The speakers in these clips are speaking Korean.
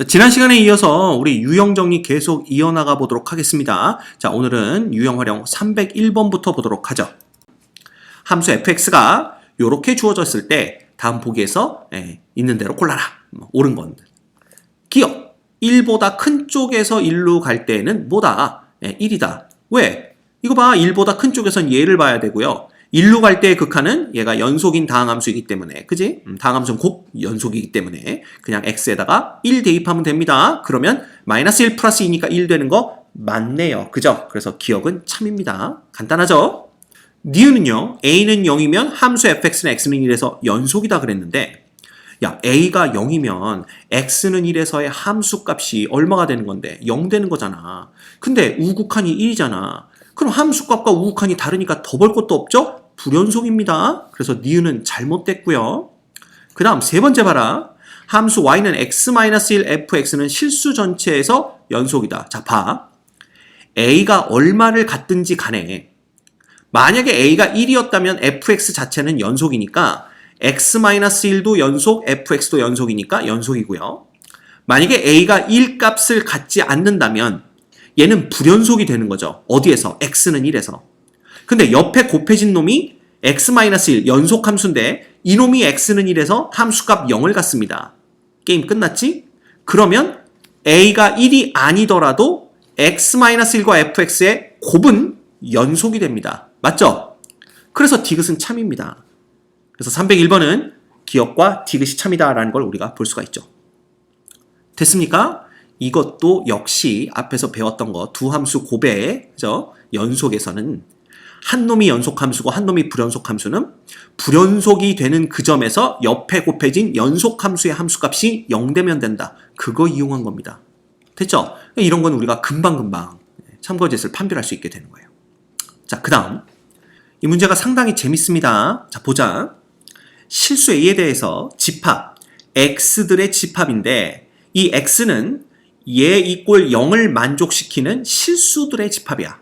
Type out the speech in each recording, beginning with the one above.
지난 시간에 이어서 우리 유형 정리 계속 이어나가 보도록 하겠습니다. 자, 오늘은 유형 활용 301번부터 보도록 하죠. 함수 fx가 이렇게 주어졌을 때 다음 보기에서 있는 대로 골라라. 옳은 건 기억 1보다 큰 쪽에서 1로 갈 때는 뭐다? 1이다. 왜? 이거 봐. 1보다 큰 쪽에선 얘를 봐야 되고요. 1로 갈 때의 극한은 얘가 연속인 다항함수이기 때문에, 그지? 다항함수는 곧 연속이기 때문에 그냥 x에다가 1 대입하면 됩니다. 그러면 마이너스 1 플러스 2니까 1 되는 거 맞네요. 그죠? 그래서 기억은 참입니다. 간단하죠? 니은은요, a는 0이면 함수 fx는 x는 1에서 연속이다 그랬는데, 야, a가 0이면 x는 1에서의 함수 값이 얼마가 되는 건데 0 되는 거잖아. 근데 우극한이 1이잖아. 그럼 함수값과 우극한이 다르니까 더 볼 것도 없죠? 불연속입니다. 그래서 니은은 잘못됐고요. 그 다음 세 번째 봐라. 함수 y는 x-1 fx는 실수 전체에서 연속이다. 자, 봐. a가 얼마를 갖든지 간에 만약에 a가 1이었다면 fx 자체는 연속이니까 x-1도 연속, fx도 연속이니까 연속이고요. 만약에 a가 1 값을 갖지 않는다면 얘는 불연속이 되는 거죠. 어디에서? x는 1에서. 근데 옆에 곱해진 놈이 x-1 연속함수인데 이놈이 x는 1에서 함수값 0을 갖습니다. 게임 끝났지? 그러면 a가 1이 아니더라도 x-1과 fx의 곱은 연속이 됩니다. 맞죠? 그래서 디귿은 참입니다. 그래서 301번은 기억과 디귿이 참이다라는 걸 우리가 볼 수가 있죠. 됐습니까? 이것도 역시 앞에서 배웠던 거 두 함수 곱의 연속에서는 한 놈이 연속함수고 한 놈이 불연속함수는 불연속이 되는 그 점에서 옆에 곱해진 연속함수의 함수값이 0 되면 된다. 그거 이용한 겁니다. 됐죠? 이런 건 우리가 금방금방 참고짓을 판별할 수 있게 되는 거예요. 자, 그 다음 이 문제가 상당히 재밌습니다. 자, 보자. 실수 A에 대해서 집합 x들의 집합인데 이 x는 얘 이꼴 0을 만족시키는 실수들의 집합이야.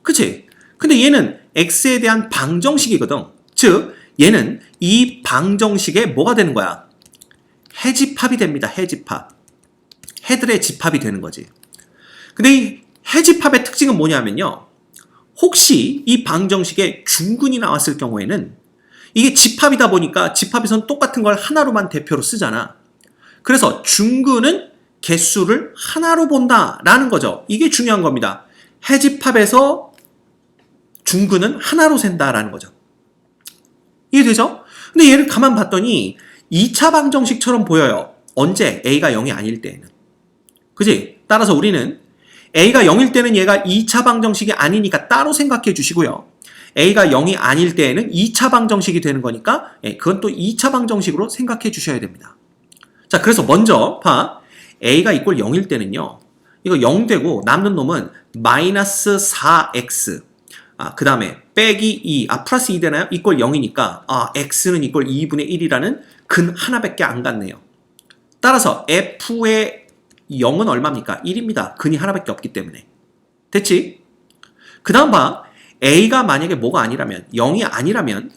그치? 근데 얘는 x에 대한 방정식이거든. 즉 얘는 이 방정식에 뭐가 되는 거야? 해집합이 됩니다. 해집합. 해들의 집합이 되는 거지. 근데 이 해집합의 특징은 뭐냐면요, 혹시 이 방정식에 중근이 나왔을 경우에는 이게 집합이다 보니까 집합에선 똑같은 걸 하나로만 대표로 쓰잖아. 그래서 중근은 개수를 하나로 본다라는 거죠. 이게 중요한 겁니다. 해집합에서 중근은 하나로 센다라는 거죠. 이해되죠? 근데 얘를 가만 봤더니 2차 방정식처럼 보여요. 언제? a가 0이 아닐 때에는. 그지? 따라서 우리는 a가 0일 때는 얘가 2차 방정식이 아니니까 따로 생각해 주시고요. a가 0이 아닐 때에는 2차 방정식이 되는 거니까 그건 또 2차 방정식으로 생각해 주셔야 됩니다. 자, 그래서 먼저 봐. a가 이꼴 0일 때는요, 이거 0 되고 남는 놈은 마이너스 4x, 그 다음에 빼기 2, 플러스 2 되나요? 이꼴 0이니까 x는 이꼴 2분의 1이라는 근 하나밖에 안 같네요. 따라서 f의 0은 얼마입니까? 1입니다. 근이 하나밖에 없기 때문에. 됐지? 그 다음 봐. a가 만약에 뭐가 아니라면, 0이 아니라면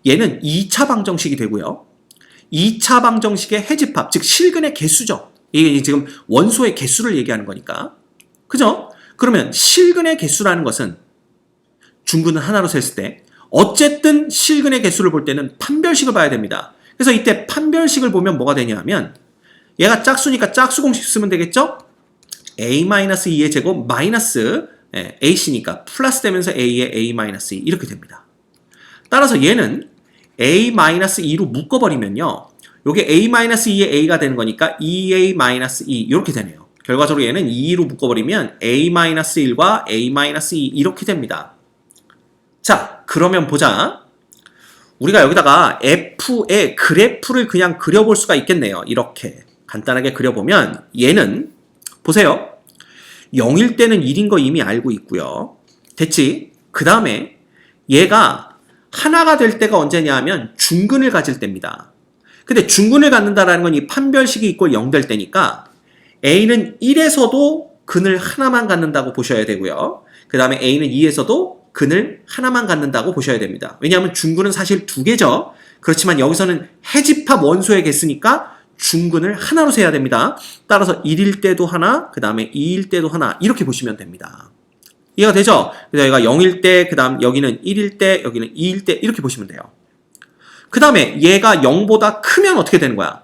얘는 2차 방정식이 되고요. 2차 방정식의 해집합, 즉 실근의 개수죠. 이게 지금 원소의 개수를 얘기하는 거니까. 그죠? 그러면 실근의 개수라는 것은 중근은 하나로 셌을 때 어쨌든 실근의 개수를 볼 때는 판별식을 봐야 됩니다. 그래서 이때 판별식을 보면 뭐가 되냐 하면 얘가 짝수니까 짝수 공식 쓰면 되겠죠? a-2의 제곱 마이너스 ac니까 플러스 되면서 a의 a-2 이렇게 됩니다. 따라서 얘는 a-2로 묶어버리면요, 요게 a-2의 a가 되는 거니까 2a-2 이렇게 되네요. 결과적으로 얘는 2로 묶어버리면 a-1과 a-2 이렇게 됩니다. 자, 그러면 보자. 우리가 여기다가 f의 그래프를 그냥 그려볼 수가 있겠네요. 이렇게 간단하게 그려보면 얘는 보세요. 0일 때는 1인 거 이미 알고 있고요. 됐지? 그 다음에 얘가 하나가 될 때가 언제냐 하면 중근을 가질 때입니다. 근데 중근을 갖는다라는 건 이 판별식이 이꼴 0 될 때니까 a는 1에서도 근을 하나만 갖는다고 보셔야 되고요. 그 다음에 a는 2에서도 근을 하나만 갖는다고 보셔야 됩니다. 왜냐하면 중근은 사실 두 개죠. 그렇지만 여기서는 해집합 원소의 개수니까 중근을 하나로 세야 됩니다. 따라서 1일 때도 하나, 그 다음에 2일 때도 하나 이렇게 보시면 됩니다. 이해가 되죠? 그래서 여기가 0일 때, 그 다음 여기는 1일 때, 여기는 2일 때 이렇게 보시면 돼요. 그 다음에 얘가 0보다 크면 어떻게 되는 거야?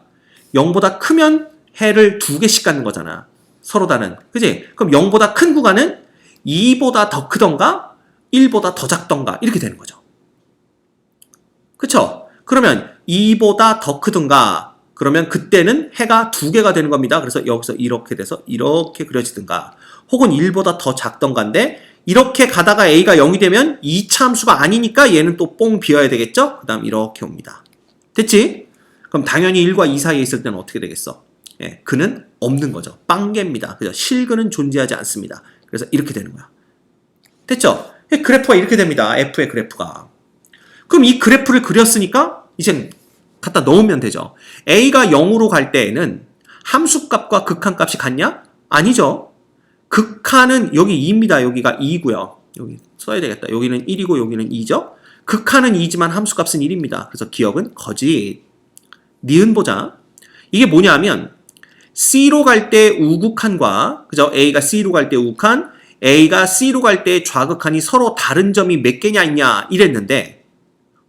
0보다 크면 해를 2개씩 갖는 거잖아. 서로 다른. 그지? 그럼 0보다 큰 구간은 2보다 더 크던가 1보다 더 작던가 이렇게 되는 거죠. 그쵸? 그러면 2보다 더 크든가 그러면 그때는 해가 2개가 되는 겁니다. 그래서 여기서 이렇게 돼서 이렇게 그려지든가 혹은 1보다 더 작던가인데 이렇게 가다가 A가 0이 되면 2차 함수가 아니니까 얘는 또 뽕 비어야 되겠죠? 그 다음 이렇게 옵니다. 됐지? 그럼 당연히 1과 2 사이에 있을 때는 어떻게 되겠어? 예, 그는 없는 거죠. 빵개입니다. 그죠? 실근은 존재하지 않습니다. 그래서 이렇게 되는 거야. 됐죠? 그래프가 이렇게 됩니다. F의 그래프가. 그럼 이 그래프를 그렸으니까 이제 갖다 넣으면 되죠. A가 0으로 갈 때에는 함수값과 극한값이 같냐? 아니죠. 극한은 여기 2입니다. 여기가 2고요. 여기 써야 되겠다. 여기는 1이고 여기는 2죠. 극한은 2지만 함수값은 1입니다. 그래서 기억은 거짓. 니은 보자. 이게 뭐냐면 C로 갈 때 우극한과 그죠? A가 C로 갈 때 우극한, A가 C로 갈 때 좌극한이 서로 다른 점이 몇 개냐 있냐 이랬는데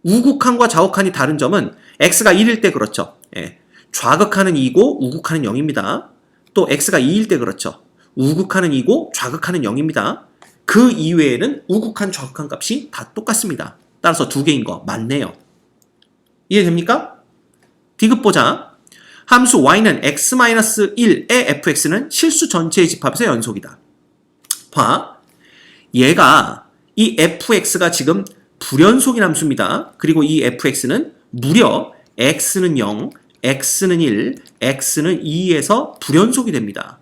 우극한과 좌극한이 다른 점은 X가 1일 때 그렇죠. 예. 좌극한은 2고 우극한은 0입니다. 또 X가 2일 때 그렇죠. 우극한은 2고 좌극한은 0입니다. 그 이외에는 우극한, 좌극한 값이 다 똑같습니다. 따라서 2개인 거 맞네요. 이해됩니까? 디귿 보자. 함수 y는 x-1의 fx는 실수 전체의 집합에서 연속이다. 봐. 얘가 이 fx가 지금 불연속인 함수입니다. 그리고 이 fx는 무려 x는 0, x는 1, x는 2에서 불연속이 됩니다.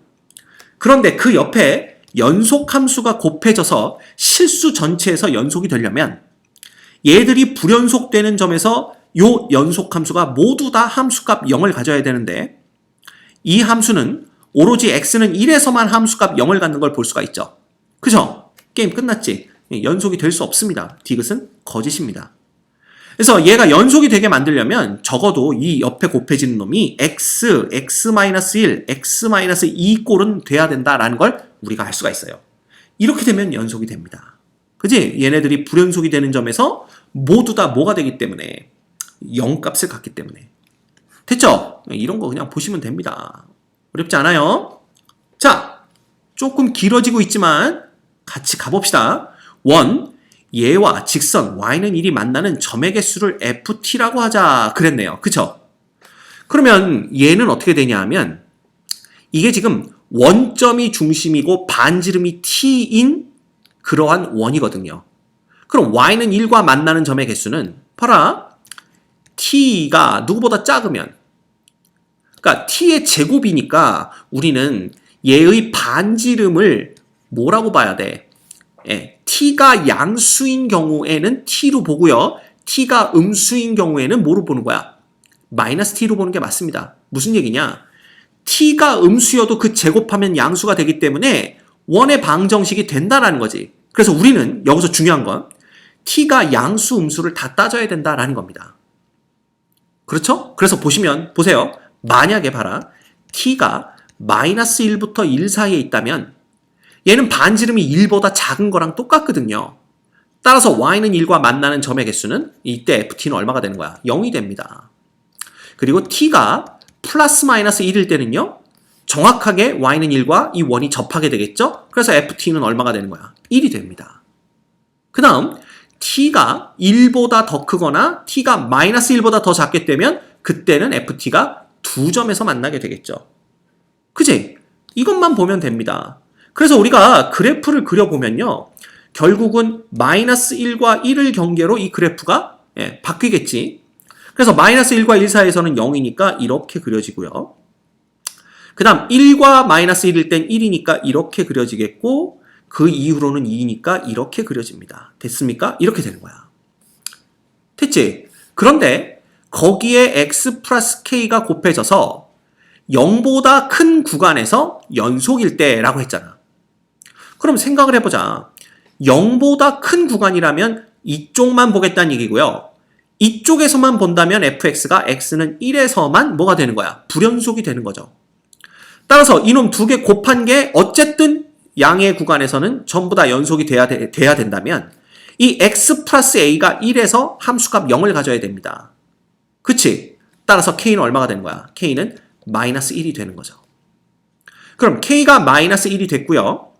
그런데 그 옆에 연속 함수가 곱해져서 실수 전체에서 연속이 되려면 얘들이 불연속되는 점에서 요 연속 함수가 모두 다 함수값 0을 가져야 되는데 이 함수는 오로지 x는 1에서만 함수값 0을 갖는 걸 볼 수가 있죠. 그죠? 게임 끝났지? 연속이 될 수 없습니다. 디귿은 거짓입니다. 그래서 얘가 연속이 되게 만들려면 적어도 이 옆에 곱해지는 놈이 x, x-1, x-2 꼴은 돼야 된다라는 걸 우리가 알 수가 있어요. 이렇게 되면 연속이 됩니다. 그지? 얘네들이 불연속이 되는 점에서 모두 다 뭐가 되기 때문에 0값을 갖기 때문에. 됐죠? 이런 거 그냥 보시면 됩니다. 어렵지 않아요? 자, 조금 길어지고 있지만 같이 가봅시다. 1. 얘와 직선 y는 1이 만나는 점의 개수를 ft라고 하자 그랬네요. 그쵸? 그러면 얘는 어떻게 되냐 하면 이게 지금 원점이 중심이고 반지름이 t인 그러한 원이거든요. 그럼 y는 1과 만나는 점의 개수는 봐라. t가 누구보다 작으면 그러니까 t의 제곱이니까 우리는 얘의 반지름을 뭐라고 봐야 돼? 예, t가 양수인 경우에는 t로 보고요. t가 음수인 경우에는 뭐로 보는 거야? 마이너스 t로 보는 게 맞습니다. 무슨 얘기냐? t가 음수여도 그 제곱하면 양수가 되기 때문에 원의 방정식이 된다라는 거지. 그래서 우리는 여기서 중요한 건 t가 양수, 음수를 다 따져야 된다라는 겁니다. 그렇죠? 그래서 보세요. 만약에 봐라. t가 마이너스 1부터 1 사이에 있다면 얘는 반지름이 1보다 작은 거랑 똑같거든요. 따라서 y는 1과 만나는 점의 개수는 이때 ft는 얼마가 되는 거야? 0이 됩니다. 그리고 t가 플러스 마이너스 1일 때는요. 정확하게 y는 1과 이 원이 접하게 되겠죠? 그래서 ft는 얼마가 되는 거야? 1이 됩니다. 그 다음 t가 1보다 더 크거나 t가 마이너스 1보다 더 작게 되면 그때는 ft가 두 점에서 만나게 되겠죠. 그치? 이것만 보면 됩니다. 그래서 우리가 그래프를 그려보면요. 결국은 마이너스 1과 1을 경계로 이 그래프가 바뀌겠지. 그래서 마이너스 1과 1 사이에서는 0이니까 이렇게 그려지고요. 그 다음 1과 마이너스 1일 땐 1이니까 이렇게 그려지겠고 그 이후로는 2니까 이렇게 그려집니다. 됐습니까? 이렇게 되는 거야. 됐지? 그런데 거기에 x 플러스 k가 곱해져서 0보다 큰 구간에서 연속일 때라고 했잖아. 그럼 생각을 해보자. 0보다 큰 구간이라면 이쪽만 보겠다는 얘기고요. 이쪽에서만 본다면 fx가 x는 1에서만 뭐가 되는 거야? 불연속이 되는 거죠. 따라서 이놈 두 개 곱한 게 어쨌든 양의 구간에서는 전부 다 연속이 돼야 된다면 이 x 플러스 a가 1에서 함수값 0을 가져야 됩니다. 그치? 따라서 k는 얼마가 되는 거야? k는 마이너스 1이 되는 거죠. 그럼 k가 마이너스 1이 됐고요.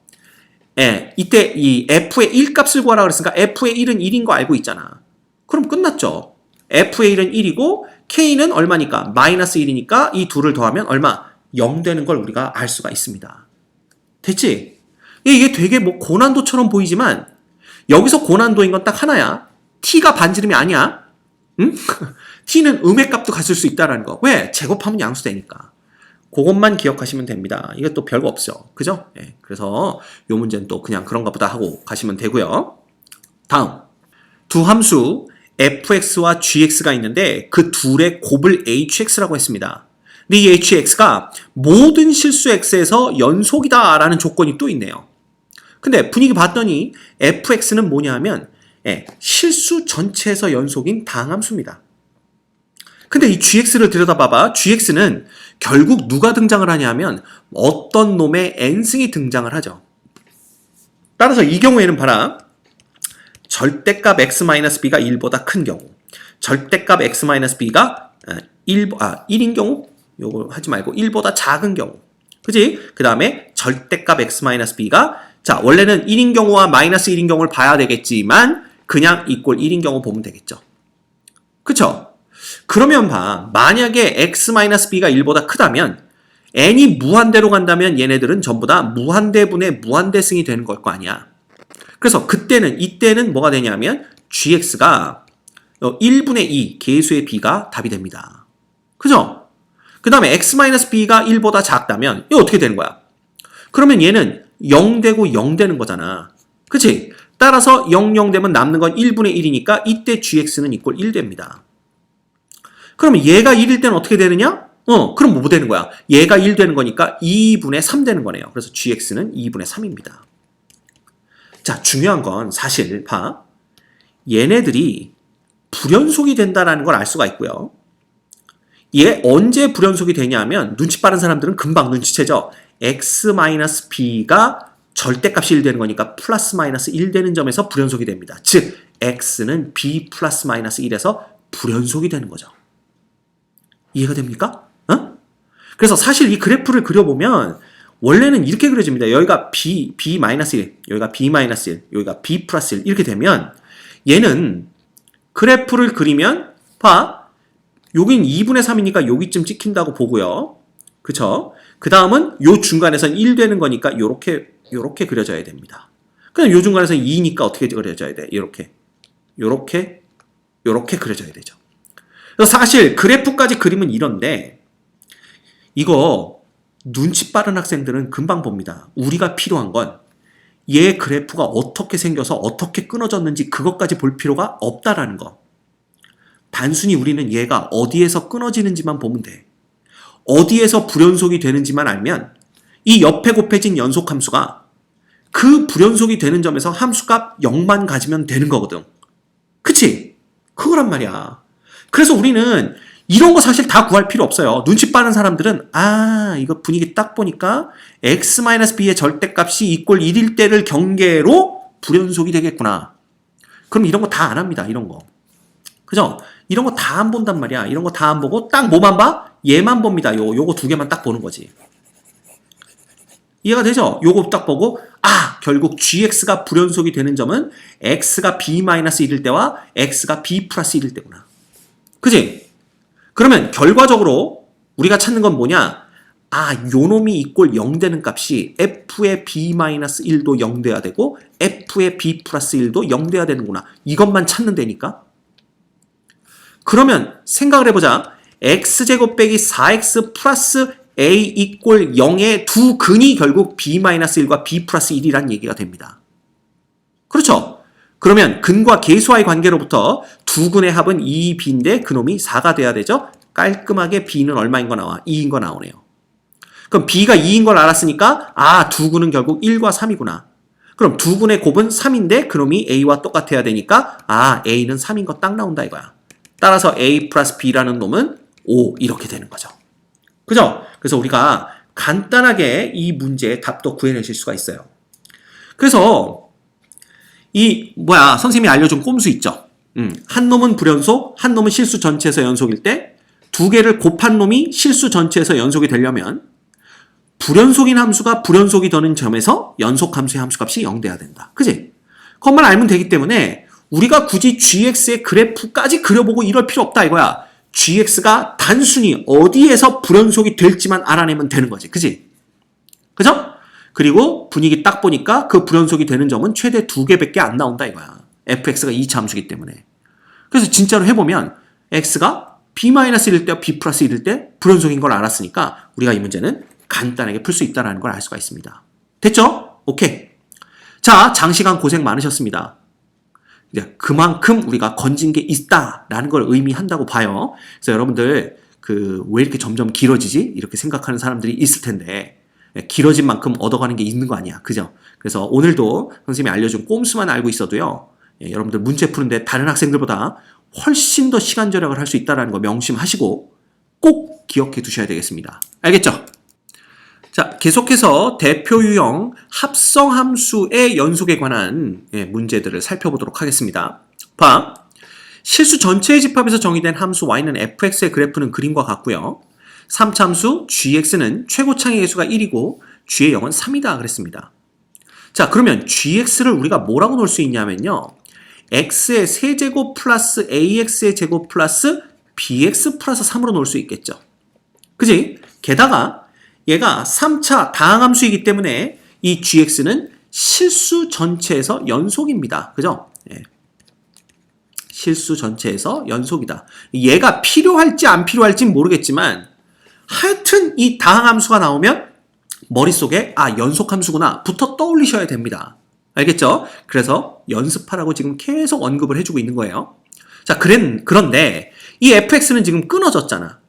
예, 이때 이 f의 1 값을 구하라고 그랬으니까 f의 1은 1인 거 알고 있잖아. 그럼 끝났죠. f의 1은 1이고 k는 얼마니까? 마이너스 1이니까 이 둘을 더하면 얼마? 0 되는 걸 우리가 알 수가 있습니다. 됐지? 이게 되게 뭐 고난도처럼 보이지만 여기서 고난도인 건 딱 하나야. t가 반지름이 아니야. 응? t는 음의 값도 가질 수 있다는 거. 왜? 제곱하면 양수되니까. 그것만 기억하시면 됩니다. 이것도 별거 없죠. 그죠? 네, 그래서 이 문제는 또 그냥 그런가 보다 하고 가시면 되고요. 다음. 두 함수 fx와 gx가 있는데 그 둘의 곱을 hx라고 했습니다. 근데 이 hx가 모든 실수 x에서 연속이다 라는 조건이 또 있네요. 근데 분위기 봤더니 fx는 뭐냐 하면 실수 전체에서 연속인 다항함수입니다. 근데 이 gx를 들여다봐봐. gx는 결국 누가 등장을 하냐면 어떤 놈의 n승이 등장을 하죠. 따라서 이 경우에는 봐라. 절대값 x-b가 1보다 큰 경우, 절대값 x-b가 1인 경우, 요거 하지 말고 1보다 작은 경우. 그지? 그 다음에 절대값 x-b가 자, 원래는 1인 경우와 마이너스 1인 경우를 봐야 되겠지만 그냥 이꼴 1인 경우 보면 되겠죠. 그쵸? 그러면 봐. 만약에 x-b가 1보다 크다면 n이 무한대로 간다면 얘네들은 전부 다 무한대분의 무한대승이 되는 걸 거 아니야. 그래서 이때는 뭐가 되냐면 gx가 1분의 2 계수의 b가 답이 됩니다. 그죠? 그 다음에 x-b가 1보다 작다면 이거 어떻게 되는 거야? 그러면 얘는 0 되고 0 되는 거잖아. 그치? 따라서 0, 0 되면 남는 건 1분의 1이니까 이때 gx는 이꼴 1 됩니다. 그러면 얘가 1일 때는 어떻게 되느냐? 그럼 뭐 되는 거야? 얘가 1 되는 거니까 2분의 3 되는 거네요. 그래서 gx는 2분의 3입니다. 자, 중요한 건 사실 봐. 얘네들이 불연속이 된다는 걸 알 수가 있고요. 얘 언제 불연속이 되냐면 눈치 빠른 사람들은 금방 눈치채죠. x-b가 절대값이 1 되는 거니까 플러스 마이너스 1 되는 점에서 불연속이 됩니다. 즉 x는 b 플러스 마이너스 1에서 불연속이 되는 거죠. 이해가 됩니까? 그래서 사실 이 그래프를 그려보면 원래는 이렇게 그려집니다. 여기가 b-1, 여기가 b-1, 여기가 b 플러스 1 이렇게 되면 얘는 그래프를 그리면 봐. 여긴 2분의 3이니까 여기쯤 찍힌다고 보고요. 그쵸? 그 다음은 요 중간에선 1 되는 거니까 요렇게 그려져야 됩니다. 그럼 요 중간에선 2니까 어떻게 그려져야 돼? 요렇게 그려져야 되죠. 그래서 사실 그래프까지 그리면 이런데 이거 눈치 빠른 학생들은 금방 봅니다. 우리가 필요한 건 얘 그래프가 어떻게 생겨서 어떻게 끊어졌는지 그것까지 볼 필요가 없다라는 거. 단순히 우리는 얘가 어디에서 끊어지는지만 보면 돼. 어디에서 불연속이 되는지만 알면 이 옆에 곱해진 연속함수가 그 불연속이 되는 점에서 함수값 0만 가지면 되는 거거든. 그치? 그거란 말이야. 그래서 우리는 이런 거 사실 다 구할 필요 없어요. 눈치 빠른 사람들은 이거 분위기 딱 보니까 x-b의 절대값이 이꼴 1일 때를 경계로 불연속이 되겠구나. 그럼 이런 거 다 안 합니다. 이런 거. 그죠? 이런 거 다 안 본단 말이야. 이런 거 다 안 보고 딱 뭐만 봐? 얘만 봅니다. 요거 두 개만 딱 보는 거지. 이해가 되죠? 요거 딱 보고 결국 gx가 불연속이 되는 점은 x가 b-1일 때와 x가 b 플러스 1일 때구나. 그지? 그러면 결과적으로 우리가 찾는 건 뭐냐? 요놈이 이꼴 0 되는 값이 f의 b-1도 0 돼야 되고 f의 b 플러스 1도 0 돼야 되는구나. 이것만 찾는 데니까. 그러면 생각을 해보자. x제곱 빼기 4x 플러스 a 이꼴 0의 두 근이 결국 b-1과 b 플러스 1이란 얘기가 됩니다. 그렇죠? 그러면 근과 계수와의 관계로부터 두 근의 합은 2b인데 그놈이 4가 돼야 되죠? 깔끔하게 b는 얼마인 거 나와? 2인 거 나오네요. 그럼 b가 2인 걸 알았으니까 두 근은 결국 1과 3이구나. 그럼 두 근의 곱은 3인데 그놈이 a와 똑같아야 되니까 a는 3인 거 딱 나온다 이거야. 따라서 a 플러스 b라는 놈은 5 이렇게 되는 거죠. 그죠? 그래서 우리가 간단하게 이 문제의 답도 구해내실 수가 있어요. 그래서 선생님이 알려준 꼼수 있죠? 한 놈은 불연속, 한 놈은 실수 전체에서 연속일 때 두 개를 곱한 놈이 실수 전체에서 연속이 되려면 불연속인 함수가 불연속이 되는 점에서 연속 함수의 함수값이 0 돼야 된다. 그지? 그것만 알면 되기 때문에 우리가 굳이 gx의 그래프까지 그려보고 이럴 필요 없다 이거야. gx가 단순히 어디에서 불연속이 될지만 알아내면 되는 거지. 그지? 그죠? 그리고 분위기 딱 보니까 그 불연속이 되는 점은 최대 2개밖에 안 나온다 이거야. fx가 2차 함수기 때문에. 그래서 진짜로 해보면 x가 b-1일 때와 b 플러스 1일 때 불연속인 걸 알았으니까 우리가 이 문제는 간단하게 풀 수 있다는 걸 알 수가 있습니다. 됐죠? 오케이. 자, 장시간 고생 많으셨습니다. 이제 그만큼 우리가 건진 게 있다라는 걸 의미한다고 봐요. 그래서 여러분들 왜 이렇게 점점 길어지지? 이렇게 생각하는 사람들이 있을 텐데 길어진 만큼 얻어가는 게 있는 거 아니야. 그죠? 그래서 오늘도 선생님이 알려준 꼼수만 알고 있어도요. 여러분들 문제 푸는데 다른 학생들보다 훨씬 더 시간 절약을 할 수 있다는 거 명심하시고 꼭 기억해 두셔야 되겠습니다. 알겠죠? 자, 계속해서 대표 유형 합성함수의 연속에 관한 문제들을 살펴보도록 하겠습니다. 봐. 실수 전체의 집합에서 정의된 함수 y는 fx의 그래프는 그림과 같고요. 3차함수 gx는 최고창의 개수가 1이고 g의 0은 3이다 그랬습니다. 자, 그러면 gx를 우리가 뭐라고 놓을 수 있냐면요. x의 세제곱 플러스 ax의 제곱 플러스 bx 플러스 3으로 놓을 수 있겠죠. 그지? 게다가 얘가 3차 다항함수이기 때문에 이 gx는 실수 전체에서 연속입니다. 그죠? 예. 실수 전체에서 연속이다. 얘가 필요할지 안 필요할지 모르겠지만 하여튼 이 다항함수가 나오면 머릿속에 연속함수구나 부터 떠올리셔야 됩니다. 알겠죠? 그래서 연습하라고 지금 계속 언급을 해주고 있는 거예요. 자, 그런데 이 fx는 지금 끊어졌잖아.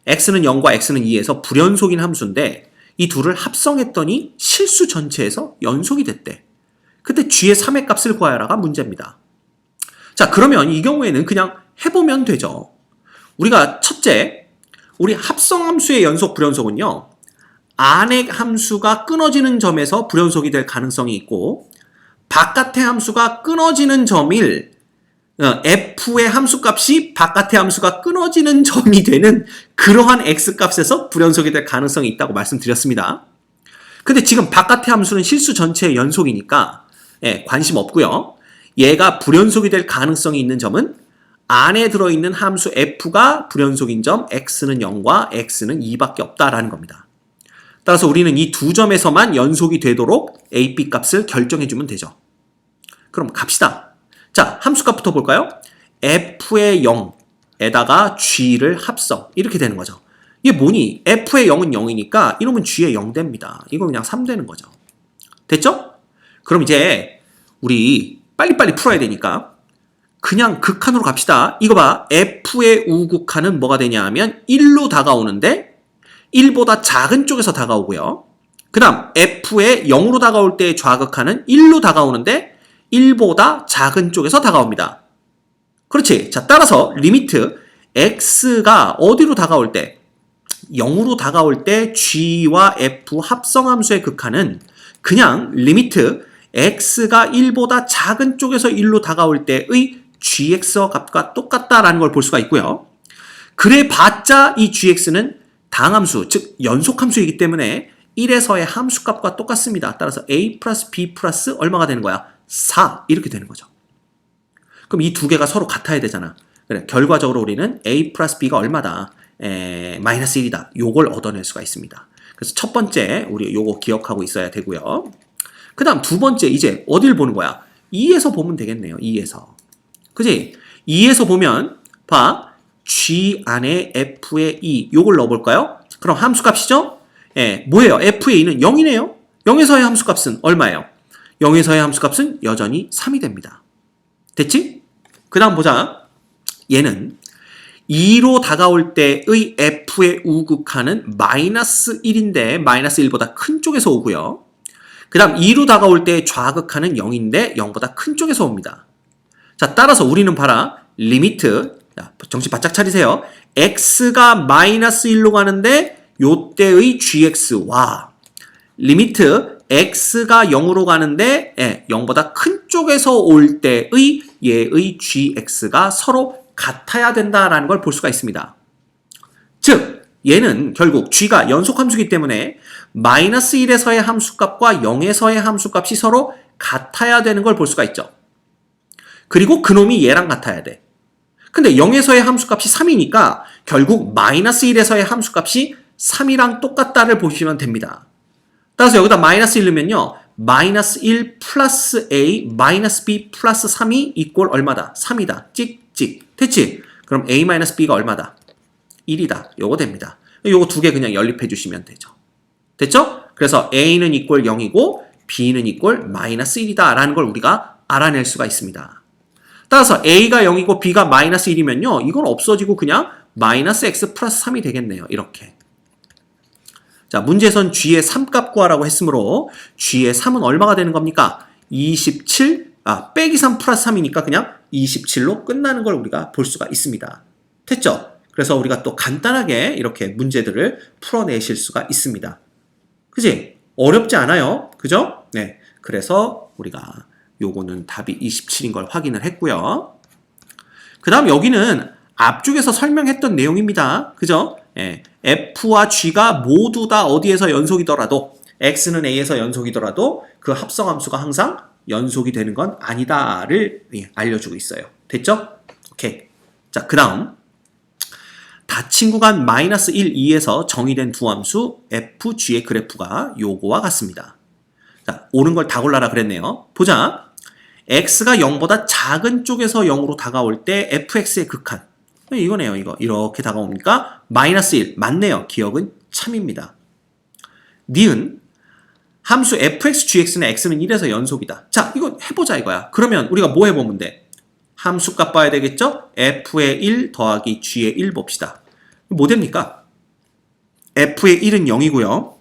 x는 0과 x는 2에서 불연속인 함수인데 이 둘을 합성했더니 실수 전체에서 연속이 됐대. 그때 g의 3의 값을 구하라가 문제입니다. 자, 그러면 이 경우에는 그냥 해보면 되죠. 우리가 첫째, 우리 합성함수의 연속 불연속은요. 안의 함수가 끊어지는 점에서 불연속이 될 가능성이 있고 바깥의 함수가 끊어지는 점일 f의 함수값이 바깥의 함수가 끊어지는 점이 되는 그러한 x값에서 불연속이 될 가능성이 있다고 말씀드렸습니다. 근데 지금 바깥의 함수는 실수 전체의 연속이니까 관심 없고요. 얘가 불연속이 될 가능성이 있는 점은 안에 들어있는 함수 f가 불연속인 점 x는 0과 x는 2밖에 없다라는 겁니다. 따라서 우리는 이 두 점에서만 연속이 되도록 a, b 값을 결정해주면 되죠. 그럼 갑시다. 자, 함수값부터 볼까요? f의 0에다가 g를 합성 이렇게 되는 거죠. 이게 뭐니? f의 0은 0이니까 이러면 g의 0 됩니다. 이거 그냥 3 되는 거죠. 됐죠? 그럼 이제 우리 빨리빨리 풀어야 되니까 그냥 극한으로 갑시다. 이거 봐. f의 우극한은 뭐가 되냐 하면 1로 다가오는데 1보다 작은 쪽에서 다가오고요. 그 다음 f의 0으로 다가올 때의 좌극한은 1로 다가오는데 1보다 작은 쪽에서 다가옵니다. 그렇지. 자, 따라서 리미트 x가 어디로 다가올 때 0으로 다가올 때 g와 f 합성함수의 극한은 그냥 리미트 x가 1보다 작은 쪽에서 1로 다가올 때의 gx 값과 똑같다라는 걸 볼 수가 있고요. 그래 봤자 이 gx는 다항함수, 즉 연속함수이기 때문에 1에서의 함수값과 똑같습니다. 따라서 a 플러스 b 플러스 얼마가 되는 거야? 4 이렇게 되는 거죠. 그럼 이 두 개가 서로 같아야 되잖아. 그래, 결과적으로 우리는 a 플러스 b가 얼마다? 마이너스 1이다. 요걸 얻어낼 수가 있습니다. 그래서 첫 번째 우리 요거 기억하고 있어야 되고요. 그 다음 두 번째 이제 어딜 보는 거야? 2에서 보면 되겠네요. 2에서. 그지? 2에서 보면 봐. g 안에 f의 2 요걸 넣어볼까요? 그럼 함수값이죠? 뭐예요? f의 2는 0이네요. 0에서의 함수값은 얼마예요? 0에서의 함수값은 여전히 3이 됩니다. 됐지? 그 다음 보자. 얘는 2로 다가올 때의 f의 우극한은 마이너스 1인데 마이너스 1보다 큰 쪽에서 오고요. 그 다음 2로 다가올 때의 좌극한은 0인데 0보다 큰 쪽에서 옵니다. 자, 따라서 우리는 봐라. 리미트 자, 정신 바짝 차리세요. x가 마이너스 1로 가는데 요때의 gx. 와. 리미트 x가 0으로 가는데 0보다 큰 쪽에서 올 때의 얘의 gx가 서로 같아야 된다라는 걸 볼 수가 있습니다. 즉 얘는 결국 g가 연속함수이기 때문에 마이너스 1에서의 함수값과 0에서의 함수값이 서로 같아야 되는 걸 볼 수가 있죠. 그리고 그놈이 얘랑 같아야 돼. 근데 0에서의 함수값이 3이니까 결국 마이너스 1에서의 함수값이 3이랑 똑같다를 보시면 됩니다. 따라서 여기다 마이너스 1 넣으면요. 마이너스 1 플러스 a 마이너스 b 플러스 3이 이꼴 얼마다? 3이다. 찍찍. 됐지? 그럼 a 마이너스 b가 얼마다? 1이다. 요거 됩니다. 요거 두 개 그냥 연립해 주시면 되죠. 됐죠? 그래서 a는 이꼴 0이고 b는 이꼴 마이너스 1이다 라는 걸 우리가 알아낼 수가 있습니다. 따라서 a가 0이고 b가 마이너스 1이면요. 이건 없어지고 그냥 마이너스 x 플러스 3이 되겠네요. 이렇게. 자, 문제에선 g의 3값 구하라고 했으므로 g의 3은 얼마가 되는 겁니까? 27, 빼기 3 플러스 3이니까 그냥 27로 끝나는 걸 우리가 볼 수가 있습니다. 됐죠? 그래서 우리가 또 간단하게 이렇게 문제들을 풀어내실 수가 있습니다. 그지? 어렵지 않아요. 그죠? 네. 그래서 우리가 요거는 답이 27인 걸 확인을 했고요. 그 다음 여기는 앞쪽에서 설명했던 내용입니다. 그죠? 예. F와 G가 모두 다 어디에서 연속이더라도 X는 A에서 연속이더라도 그 합성함수가 항상 연속이 되는 건 아니다를 알려주고 있어요. 됐죠? 오케이. 자, 그 다음 닫힌 구간 마이너스 1, 2에서 정의된 두 함수 F, G의 그래프가 요거와 같습니다. 자, 옳은 걸 다 골라라 그랬네요. 보자. X가 0보다 작은 쪽에서 0으로 다가올 때 fx의 극한. 이거네요. 이거 이렇게 다가옵니까? 마이너스 1. 맞네요. 기억은 참입니다. 니은 함수 fx, gx는 x는 1에서 연속이다. 자, 이거 해보자 이거야. 그러면 우리가 뭐 해보면 돼? 함수값 봐야 되겠죠? f의 1 더하기 g의 1 봅시다. 뭐 됩니까? f의 1은 0이고요.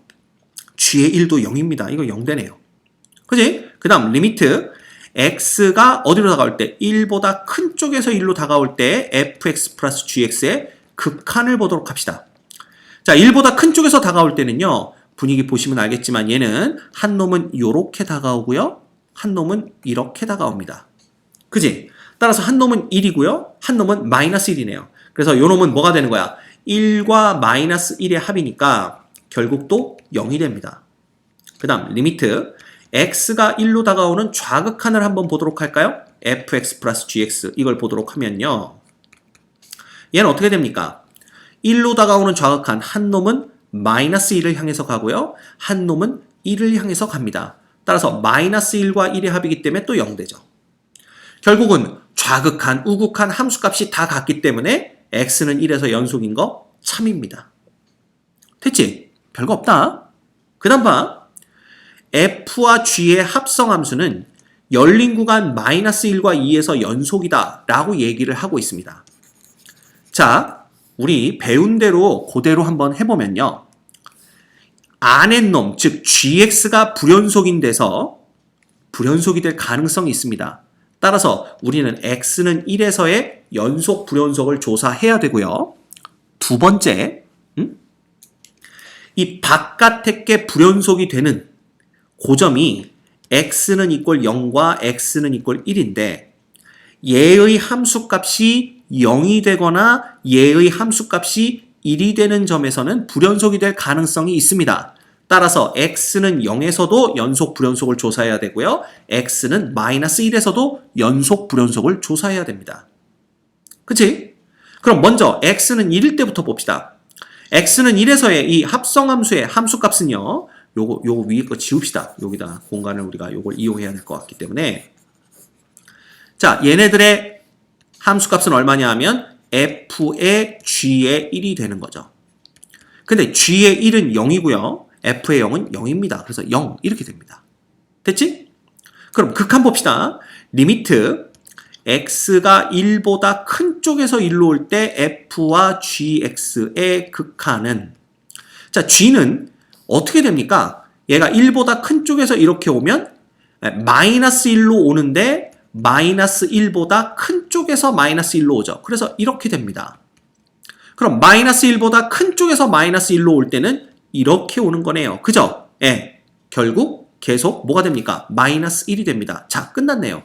g의 1도 0입니다. 이거 0 되네요. 그지? 그 다음 리미트 x가 어디로 다가올 때? 1보다 큰 쪽에서 1로 다가올 때 fx 플러스 gx의 극한을 보도록 합시다. 자, 1보다 큰 쪽에서 다가올 때는요. 분위기 보시면 알겠지만 얘는 한 놈은 이렇게 다가오고요. 한 놈은 이렇게 다가옵니다. 그지? 따라서 한 놈은 1이고요. 한 놈은 마이너스 1이네요. 그래서 요 놈은 뭐가 되는 거야? 1과 마이너스 1의 합이니까 결국 또 0이 됩니다. 그 다음 리미트 x가 1로 다가오는 좌극한을 한번 보도록 할까요? fx 플러스 gx 이걸 보도록 하면요. 얘는 어떻게 됩니까? 1로 다가오는 좌극한 한 놈은 마이너스 1을 향해서 가고요. 한 놈은 1을 향해서 갑니다. 따라서 마이너스 1과 1의 합이기 때문에 또 0 되죠. 결국은 좌극한, 우극한 함수값이 다 같기 때문에 x는 1에서 연속인 거 참입니다. 됐지? 별거 없다. 그 다음 봐. f와 g의 합성함수는 열린 구간 마이너스 1과 2에서 연속이다 라고 얘기를 하고 있습니다. 자, 우리 배운 대로 그대로 한번 해보면요. 안의 놈, 즉 gx가 불연속인 데서 불연속이 될 가능성이 있습니다. 따라서 우리는 x는 1에서의 연속 불연속을 조사해야 되고요. 두 번째, 이 바깥의 게 불연속이 되는 고점이 x는 이꼴 0과 x는 이꼴 1인데 얘의 함수값이 0이 되거나 얘의 함수값이 1이 되는 점에서는 불연속이 될 가능성이 있습니다. 따라서 x는 0에서도 연속 불연속을 조사해야 되고요. x는 마이너스 1에서도 연속 불연속을 조사해야 됩니다. 그치? 그럼 먼저 x는 1일 때부터 봅시다. x는 1에서의 이 합성함수의 함수값은요. 요거 위에 거 지웁시다. 여기다 공간을 우리가 요걸 이용해야 될 것 같기 때문에. 자, 얘네들의 함수값은 얼마냐 하면 f의 g의 1이 되는 거죠. 근데 g의 1은 0이고요. f의 0은 0입니다. 그래서 0 이렇게 됩니다. 됐지? 그럼 극한 봅시다. 리미트 x가 1보다 큰 쪽에서 1로 올 때 f와 gx의 극한은 자, g는 어떻게 됩니까? 얘가 1보다 큰 쪽에서 이렇게 오면 마이너스 1로 오는데 마이너스 1보다 큰 쪽에서 마이너스 1로 오죠. 그래서 이렇게 됩니다. 그럼 마이너스 1보다 큰 쪽에서 마이너스 1로 올 때는 이렇게 오는 거네요. 그죠? 예. 결국 계속 뭐가 됩니까? 마이너스 1이 됩니다. 자, 끝났네요.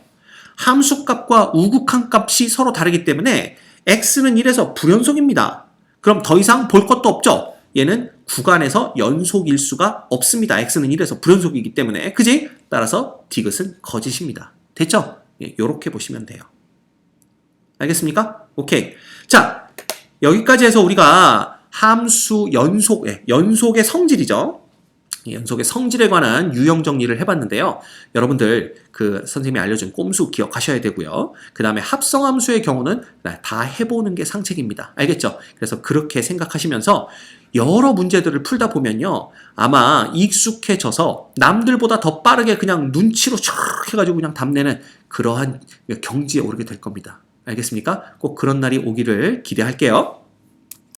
함수값과 우극한 값이 서로 다르기 때문에 x는 1에서 불연속입니다. 그럼 더 이상 볼 것도 없죠? 얘는 구간에서 연속일 수가 없습니다. x는 1에서 불연속이기 때문에. 그지? 따라서 디귿은 거짓입니다. 됐죠? 예, 요렇게 보시면 돼요. 알겠습니까? 오케이. 자, 여기까지 해서 우리가 함수 연속의 성질이죠. 연속의 성질에 관한 유형 정리를 해봤는데요. 여러분들 그 선생님이 알려준 꼼수 기억하셔야 되고요. 그 다음에 합성함수의 경우는 다 해보는 게 상책입니다. 알겠죠? 그래서 그렇게 생각하시면서 여러 문제들을 풀다 보면요. 아마 익숙해져서 남들보다 더 빠르게 그냥 눈치로 촥 해가지고 그냥 답내는 그러한 경지에 오르게 될 겁니다. 알겠습니까? 꼭 그런 날이 오기를 기대할게요.